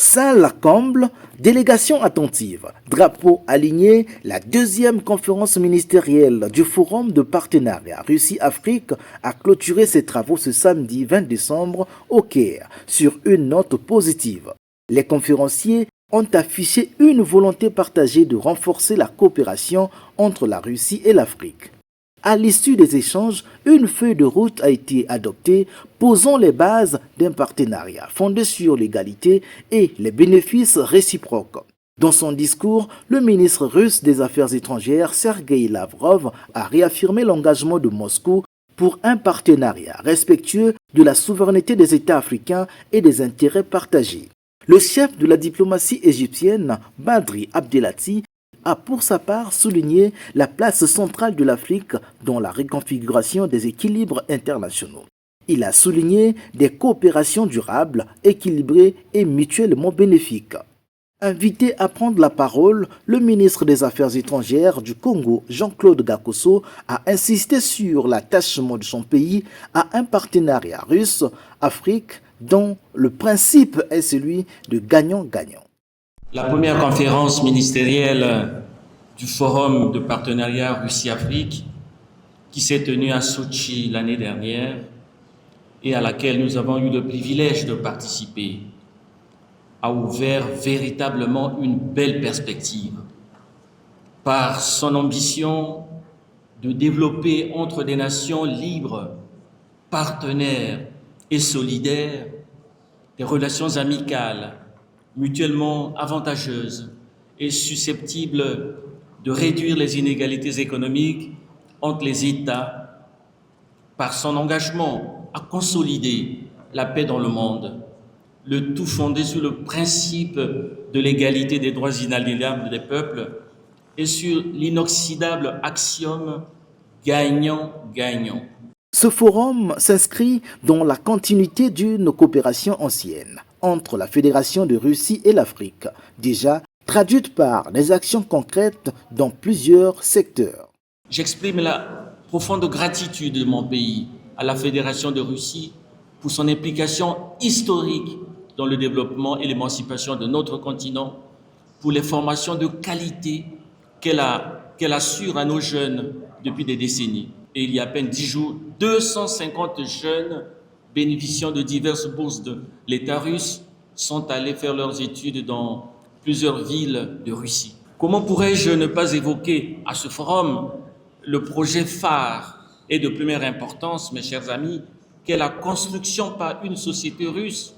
Salle comble, délégation attentive, drapeau aligné, la deuxième conférence ministérielle du Forum de partenariat Russie-Afrique a clôturé ses travaux ce samedi 20 décembre au Caire sur une note positive. Les conférenciers ont affiché une volonté partagée de renforcer la coopération entre la Russie et l'Afrique. À l'issue des échanges, une feuille de route a été adoptée posant les bases d'un partenariat fondé sur l'égalité et les bénéfices réciproques. Dans son discours, le ministre russe des Affaires étrangères Sergueï Lavrov a réaffirmé l'engagement de Moscou pour un partenariat respectueux de la souveraineté des États africains et des intérêts partagés. Le chef de la diplomatie égyptienne, Badri Abdelati, a pour sa part souligné la place centrale de l'Afrique dans la reconfiguration des équilibres internationaux. Il a souligné des coopérations durables, équilibrées et mutuellement bénéfiques. Invité à prendre la parole, le ministre des Affaires étrangères du Congo, Jean-Claude Gakoso, a insisté sur l'attachement de son pays à un partenariat russe-Afrique dont le principe est celui de gagnant-gagnant. La première conférence ministérielle du Forum de partenariat Russie-Afrique, qui s'est tenue à Sochi l'année dernière et à laquelle nous avons eu le privilège de participer, a ouvert véritablement une belle perspective par son ambition de développer entre des nations libres, partenaires et solidaires des relations amicales, mutuellement avantageuses et susceptibles de réduire les inégalités économiques entre les États par son engagement à consolider la paix dans le monde, le tout fondé sur le principe de l'égalité des droits inaliénables des peuples et sur l'inoxydable axiome gagnant-gagnant. Ce forum s'inscrit dans la continuité d'une coopération ancienne entre la Fédération de Russie et l'Afrique, déjà traduite par des actions concrètes dans plusieurs secteurs. J'exprime la profonde gratitude de mon pays à la Fédération de Russie pour son implication historique dans le développement et l'émancipation de notre continent, pour les formations de qualité qu'elle assure à nos jeunes depuis des décennies. Et il y a à peine 10 jours, 250 jeunes bénéficiant de diverses bourses de l'État russe sont allés faire leurs études dans plusieurs villes de Russie. Comment pourrais-je ne pas évoquer à ce forum le projet phare et de première importance, mes chers amis, qu'est la construction par une société russe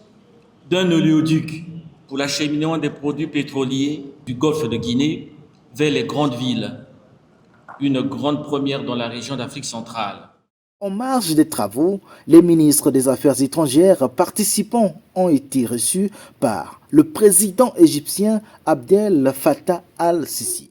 d'un oléoduc pour l'acheminement des produits pétroliers du golfe de Guinée vers les grandes villes, une grande première dans la région d'Afrique centrale. En marge des travaux, les ministres des Affaires étrangères participants ont été reçus par le président égyptien Abdel Fattah al-Sisi.